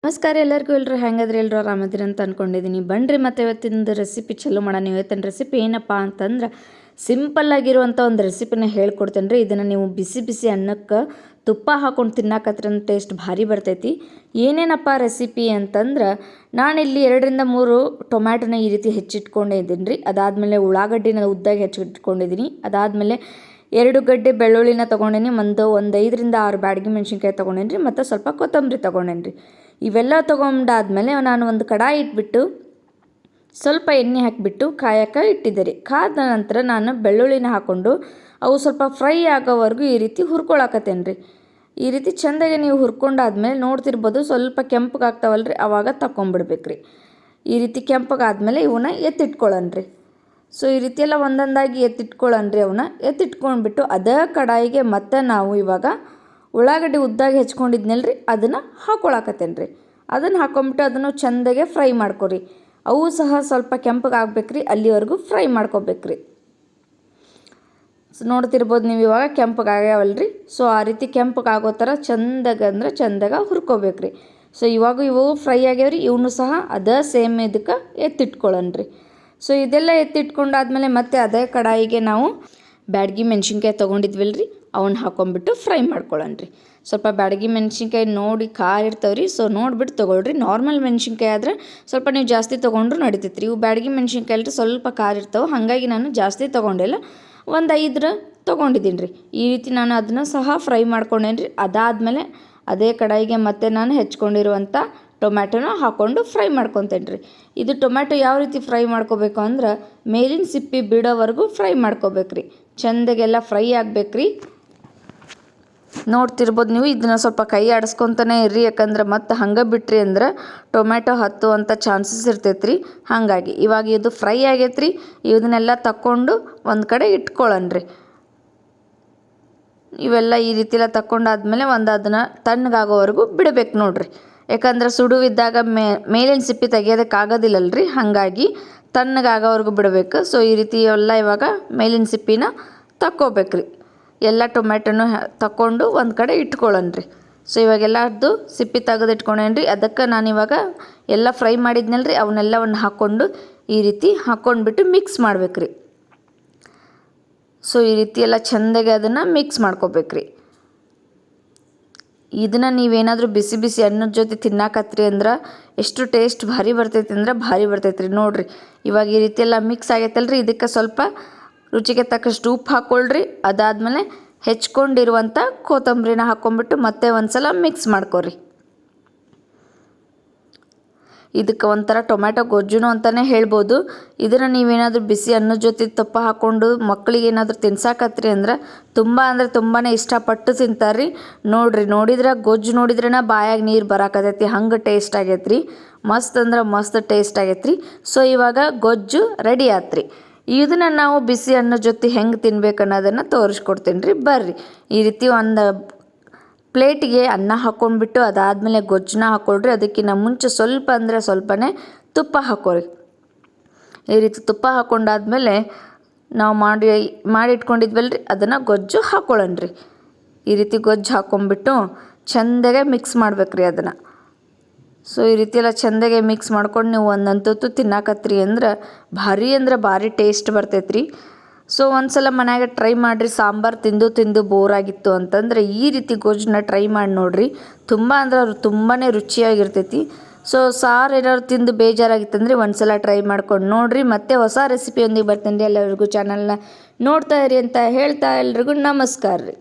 ನಮಸ್ಕಾರ ಎಲ್ಲರಿಗೂ. ಹೆಂಗದ್ರಿ ಎಲ್ಲರೂ ಆರಾಮದಿರಿ ಅಂತ ಅಂದ್ಕೊಂಡಿದ್ದೀನಿ. ಬನ್ನಿರಿ ಮತ್ತೆ ಇವತ್ತಿನ ರೆಸಿಪಿ ಚಲೋ ಮಾಡೋಣ. ಇವತ್ತಿನ ರೆಸಿಪಿ ಏನಪ್ಪ ಅಂತಂದ್ರೆ ಸಿಂಪಲ್ ಆಗಿರುವಂಥ ಒಂದು ರೆಸಿಪಿನ ಹೇಳ್ಕೊಡ್ತೇನೆ ರೀ. ಇದನ್ನು ನೀವು ಬಿಸಿ ಬಿಸಿ ಅನ್ನಕ್ಕೆ ತುಪ್ಪ ಹಾಕ್ಕೊಂಡು ತಿನ್ನಕತ್ರ ಟೇಸ್ಟ್ ಭಾರಿ ಬರ್ತೈತಿ. ಏನೇನಪ್ಪ ರೆಸಿಪಿ ಅಂತಂದ್ರೆ ನಾನಿಲ್ಲಿ 2-3 ಟೊಮ್ಯಾಟೊನ ಈ ರೀತಿ ಹೆಚ್ಚಿಟ್ಕೊಂಡಿದ್ದೀನಿ ರೀ. ಅದಾದಮೇಲೆ ಉಳ್ಳಾಗಡ್ಡಿನ ಉದ್ದಾಗಿ ಹೆಚ್ಚಿಟ್ಕೊಂಡಿದ್ದೀನಿ. ಅದಾದಮೇಲೆ 2 ಗಡ್ಡೆ ಬೆಳ್ಳುಳ್ಳಿನ ತೊಗೊಂಡೇನಿ. ಒಂದು 5-6 ಬ್ಯಾಡಗಿ ಮೆಣಸಿನ್ಕಾಯಿ ತೊಗೊಂಡೇನಿ ರೀ. ಮತ್ತು ಸ್ವಲ್ಪ ಕೊತ್ತಂಬರಿ ತೊಗೊಂಡೇನಿ ರೀ. ಇವೆಲ್ಲ ತೊಗೊಂಡಾದ್ಮೇಲೆ ನಾನು ಒಂದು ಕಡಾಯಿ ಇಟ್ಬಿಟ್ಟು ಸ್ವಲ್ಪ ಎಣ್ಣೆ ಹಾಕಿಬಿಟ್ಟು ಕಾಯಕ್ಕೆ ಇಟ್ಟಿದ್ದೆ ರೀ. ಕಾದ ನಂತರ ನಾನು ಬೆಳ್ಳುಳ್ಳಿನ ಹಾಕ್ಕೊಂಡು ಅವು ಸ್ವಲ್ಪ ಫ್ರೈ ಆಗೋವರೆಗೂ ಈ ರೀತಿ ಹುರ್ಕೊಳಕತ್ತೇನೆ ರೀ. ಈ ರೀತಿ ಚೆಂದಾಗಿ ನೀವು ಹುರ್ಕೊಂಡಾದ್ಮೇಲೆ ನೋಡ್ತಿರ್ಬೋದು ಸ್ವಲ್ಪ ಕೆಂಪಗಾಗ್ತಾವಲ್ಲ ರೀ, ಆವಾಗ ತಗೊಂಬಿಡ್ಬೇಕು ರೀ. ಈ ರೀತಿ ಕೆಂಪಗಾದ್ಮೇಲೆ ಇವನ್ನ ಎತ್ತಿಟ್ಕೊಳ್ಳೋಣ ರೀ. ಸೊ ಈ ರೀತಿ ಎಲ್ಲ ಒಂದೊಂದಾಗಿ ಎತ್ತಿಟ್ಕೊಳ್ಳೋಣ ರೀ. ಅವನ್ನ ಎತ್ತಿಟ್ಕೊಂಡ್ಬಿಟ್ಟು ಅದೇ ಕಡಾಯಿಗೆ ಮತ್ತೆ ನಾವು ಇವಾಗ ಉಳ್ಳಾಗಡ್ಡಿ ಉದ್ದಾಗಿ ಹೆಚ್ಕೊಂಡಿದ್ನಲ್ಲ ರೀ, ಅದನ್ನು ಹಾಕ್ಕೊಳಕತ್ತೇನೆ ರೀ. ಅದನ್ನು ಹಾಕ್ಕೊಂಬಿಟ್ಟು ಅದನ್ನು ಚೆಂದಾಗೆ ಫ್ರೈ ಮಾಡ್ಕೊರಿ. ಅವು ಸಹ ಸ್ವಲ್ಪ ಕೆಂಪಗಾಗ್ಬೇಕು ರೀ, ಅಲ್ಲಿವರೆಗೂ ಫ್ರೈ ಮಾಡ್ಕೊಬೇಕು ರೀ. ಸೊ ನೋಡ್ತಿರ್ಬೋದು ನೀವು ಇವಾಗ ಕೆಂಪಗಾಗ್ಯಾವಲ್ಲ ರೀ. ಸೊ ಆ ರೀತಿ ಕೆಂಪಗಾಗೋ ಥರ ಚೆಂದಾಗ ಹುರ್ಕೋಬೇಕು ರೀ. ಸೊ ಇವಾಗ ಇವು ಫ್ರೈ ಆಗ್ಯಾವ್ರಿ. ಇವನು ಸಹ ಅದೇ ಸೇಮ್ ಇದಕ್ಕೆ ಎತ್ತಿಟ್ಕೊಳ್ಳೋಣ ರೀ. ಸೊ ಇದೆಲ್ಲ ಎತ್ತಿಟ್ಕೊಂಡಾದ್ಮೇಲೆ ಮತ್ತೆ ಅದೇ ಕಡಾಯಿಗೆ ನಾವು ಬ್ಯಾಡಗಿ ಮೆಣಸಿನ್ಕಾಯಿ ತೊಗೊಂಡಿದ್ವಲ್ಲ ರೀ, ಅವನ್ನ ಹಾಕ್ಕೊಂಬಿಟ್ಟು ಫ್ರೈ ಮಾಡ್ಕೊಳ್ಳೋಣ ರೀ. ಸ್ವಲ್ಪ ಬ್ಯಾಡಗಿ ಮೆಣಸಿನ್ಕಾಯಿ ನೋಡಿ ಖಾರ ಇರ್ತಾವ್ರಿ. ಸೊ ನೋಡಿಬಿಟ್ಟು ತೊಗೊಳ್ರಿ. ನಾರ್ಮಲ್ ಮೆಣಸಿನ್ಕಾಯಿ ಆದರೆ ಸ್ವಲ್ಪ ನೀವು ಜಾಸ್ತಿ ತೊಗೊಂಡ್ರು ನಡಿತೈತೆ ರೀ. ಇವು ಬ್ಯಾಡಗಿ ಮೆಣಸಿನ್ಕಾಯಿ ಅಲ್ರಿ ಸ್ವಲ್ಪ ಖಾರ ಇರ್ತಾವೆ, ಹಾಗಾಗಿ ನಾನು ಜಾಸ್ತಿ ತೊಗೊಂಡಿಲ್ಲ, ಒಂದು 5 ತೊಗೊಂಡಿದ್ದೀನಿ ರೀ. ಈ ರೀತಿ ನಾನು ಅದನ್ನು ಸಹ ಫ್ರೈ ಮಾಡ್ಕೊಂಡೇನಿ ರೀ. ಅದಾದಮೇಲೆ ಅದೇ ಕಡಾಯಿಗೆ ಮತ್ತೆ ನಾನು ಹೆಚ್ಕೊಂಡಿರುವಂಥ ಟೊಮ್ಯಾಟೊನ ಹಾಕ್ಕೊಂಡು ಫ್ರೈ ಮಾಡ್ಕೊತೇನೆ ರೀ. ಇದು ಟೊಮ್ಯಾಟೊ ಯಾವ ರೀತಿ ಫ್ರೈ ಮಾಡ್ಕೋಬೇಕು ಅಂದ್ರೆ ಮೇಲಿನ ಸಿಪ್ಪಿ ಬಿಡೋವರೆಗೂ ಫ್ರೈ ಮಾಡ್ಕೋಬೇಕು ರೀ. ಚೆಂದಾಗೆಲ್ಲ ಫ್ರೈ ಆಗ್ಬೇಕು ರೀ. ನೋಡ್ತಿರ್ಬೋದು ನೀವು ಇದನ್ನು ಸ್ವಲ್ಪ ಕೈ ಆಡಿಸ್ಕೊತಾನೆ ಇರ್ರಿ, ಯಾಕಂದ್ರೆ ಮತ್ತೆ ಹಂಗೆ ಬಿಟ್ರಿ ಅಂದ್ರೆ ಟೊಮ್ಯಾಟೊ ಹತ್ತುವಂಥ ಚಾನ್ಸಸ್ ಇರ್ತೈತೆ ರೀ. ಹಾಗಾಗಿ ಇವಾಗ ಇದು ಫ್ರೈ ಆಗೈತೆ ರೀ. ಇದನ್ನೆಲ್ಲ ತಕ್ಕೊಂಡು ಒಂದು ಕಡೆ ಇಟ್ಕೊಳ್ಳೋಣ ರೀ. ಇವೆಲ್ಲ ಈ ರೀತಿ ಎಲ್ಲ ತಕ್ಕೊಂಡಾದ್ಮೇಲೆ ಅದನ್ನು ತಣ್ಣಗಾಗೋವರೆಗೂ ಬಿಡಬೇಕು ನೋಡಿರಿ. ಯಾಕಂದ್ರೆ ಸುಡುವಿದ್ದಾಗ ಮೇಲಿನ ಸಿಪ್ಪಿ ತೆಗಿಯೋದಕ್ಕಾಗೋದಿಲ್ಲಲ್ಲ ರೀ, ಹಾಗಾಗಿ ತಣ್ಣಗಾಗೋವರೆಗೂ ಬಿಡಬೇಕು. ಸೊ ಈ ರೀತಿ ಎಲ್ಲ ಇವಾಗ ಮೇಲಿನ ಸಿಪ್ಪಿನ ತಕ್ಕೋಬೇಕ್ರಿ. ಎಲ್ಲ ಟೊಮ್ಯಾಟೊನು ತಕ್ಕೊಂಡು ಒಂದು ಕಡೆ ಇಟ್ಕೊಳ್ಳೋಣ ರೀ. ಸೊ ಇವಾಗೆಲ್ಲದ್ದು ಸಿಪ್ಪಿ ತೆಗೆದು ಇಟ್ಕೊಂಡೇನಿ ರೀ. ಅದಕ್ಕೆ ನಾನಿವಾಗ ಎಲ್ಲ ಫ್ರೈ ಮಾಡಿದ್ನಲ್ಲ ರೀ, ಅವನ್ನೆಲ್ಲವನ್ನು ಹಾಕ್ಕೊಂಡು ಈ ರೀತಿ ಹಾಕ್ಕೊಂಡ್ಬಿಟ್ಟು ಮಿಕ್ಸ್ ಮಾಡ್ಬೇಕು ರೀ. ಸೊ ಈ ರೀತಿ ಎಲ್ಲ ಚೆಂದಾಗಿ ಅದನ್ನು ಮಿಕ್ಸ್ ಮಾಡ್ಕೋಬೇಕ್ರಿ. ಇದನ್ನು ನೀವೇನಾದರೂ ಬಿಸಿ ಬಿಸಿ ಅನ್ನದ ಜೊತೆ ತಿನ್ನಾಕತ್ರಿ ಅಂದ್ರೆ ಎಷ್ಟು ಟೇಸ್ಟ್ ಭಾರಿ ಬರ್ತೈತಿ ಅಂದ್ರೆ ಭಾರಿ ಬರ್ತೈತೆ ರೀ. ನೋಡಿರಿ ಇವಾಗ ಈ ರೀತಿ ಎಲ್ಲ ಮಿಕ್ಸ್ ಆಗೈತಲ್ಲ ರೀ. ಇದಕ್ಕೆ ಸ್ವಲ್ಪ ರುಚಿಗೆ ತಕ್ಕಷ್ಟು ಉಪ್ಪು ಹಾಕ್ಕೊಳ್ರಿ. ಅದಾದಮೇಲೆ ಹೆಚ್ಕೊಂಡಿರುವಂಥ ಕೊತ್ತಂಬರಿನ ಹಾಕ್ಕೊಂಬಿಟ್ಟು ಮತ್ತೆ ಒಂದು ಸಲ ಮಿಕ್ಸ್ ಮಾಡ್ಕೊರಿ. ಇದಕ್ಕೆ ಒಂಥರ ಟೊಮ್ಯಾಟೊ ಗೊಜ್ಜುನು ಅಂತಲೇ ಹೇಳ್ಬೋದು. ಇದನ್ನು ನೀವೇನಾದರೂ ಬಿಸಿ ಅನ್ನದ ಜೊತೆ ತುಪ್ಪ ಹಾಕ್ಕೊಂಡು ಮಕ್ಕಳಿಗೆ ಏನಾದರೂ ತಿನ್ಸಾಕತ್ರಿ ಅಂದ್ರೆ ತುಂಬಾ ಇಷ್ಟಪಟ್ಟು ತಿಂತಾರೆ ರೀ. ನೋಡಿದ್ರೆ ಗೊಜ್ಜು ನೋಡಿದ್ರೇ ಬಾಯಾಗ ನೀರು ಬರಾಕತೈತಿ, ಹಂಗೆ ಟೇಸ್ಟ್ ಆಗೈತೆ ರೀ. ಮಸ್ತ್ ಅಂದ್ರೆ ಮಸ್ತ್ ಟೇಸ್ಟ್ ಆಗೈತೆ ರೀ. ಸೊ ಇವಾಗ ಗೊಜ್ಜು ರೆಡಿ ಆತ್ರಿ. ಇದನ್ನು ನಾವು ಬಿಸಿ ಅನ್ನದ ಜೊತೆ ಹೆಂಗೆ ತಿನ್ಬೇಕು ಅನ್ನೋದನ್ನು ತೋರಿಸ್ಕೊಡ್ತೀನಿ ರೀ. ಬರ್ರಿ ಈ ರೀತಿ ಒಂದು ಪ್ಲೇಟಿಗೆ ಅನ್ನ ಹಾಕ್ಕೊಂಡ್ಬಿಟ್ಟು ಅದಾದಮೇಲೆ ಗೊಜ್ಜನ್ನ ಹಾಕ್ಕೊಳ್ರಿ. ಅದಕ್ಕಿಂತ ಮುಂಚೆ ಸ್ವಲ್ಪ ಅಂದರೆ ಸ್ವಲ್ಪನೇ ತುಪ್ಪ ಹಾಕ್ಕೊರಿ. ಈ ರೀತಿ ತುಪ್ಪ ಹಾಕ್ಕೊಂಡಾದ್ಮೇಲೆ ನಾವು ಮಾಡಿಟ್ಕೊಂಡಿದ್ವಲ್ಲ ರೀ, ಅದನ್ನು ಗೊಜ್ಜು ಹಾಕ್ಕೊಳ್ಳೋಣ ರೀ. ಈ ರೀತಿ ಗೊಜ್ಜು ಹಾಕ್ಕೊಂಬಿಟ್ಟು ಚೆಂದಾಗೆ ಮಿಕ್ಸ್ ಮಾಡ್ಬೇಕು ರೀ ಅದನ್ನು. ಸೊ ಈ ರೀತಿ ಎಲ್ಲ ಚೆಂದಾಗೆ ಮಿಕ್ಸ್ ಮಾಡ್ಕೊಂಡು ನೀವು ಒಂದೊಂದು ತುತ್ತು ತಿನ್ನಾಕತ್ರಿ ಅಂದ್ರೆ ಭಾರಿ ಟೇಸ್ಟ್ ಬರ್ತೈತೆ ರೀ. ಸೊ ಒಂದು ಸಲ ಮನ್ಯಾಗ ಟ್ರೈ ಮಾಡಿರಿ. ಸಾಂಬಾರು ತಿಂದು ಬೋರ್ ಆಗಿತ್ತು ಅಂತಂದರೆ ಈ ರೀತಿ ಗೊಜ್ಜನ್ನ ಟ್ರೈ ಮಾಡಿ ನೋಡಿರಿ. ತುಂಬಾ ರುಚಿಯಾಗಿರ್ತೈತಿ. ಸೊ ಸಾರು ಏನಾದ್ರು ತಿಂದು ಬೇಜಾರಾಗಿತ್ತಂದರೆ ಒಂದು ಸಲ ಟ್ರೈ ಮಾಡ್ಕೊಂಡು ನೋಡಿರಿ. ಮತ್ತೆ ಹೊಸ ರೆಸಿಪಿಯೊಂದಿಗೆ ಬರ್ತೀನಿ ರೀ. ಎಲ್ಲರಿಗೂ ಚಾನಲ್ನ ನೋಡ್ತಾ ಇರಿ ಅಂತ ಹೇಳ್ತಾ ಎಲ್ರಿಗೂ ನಮಸ್ಕಾರ ರೀ.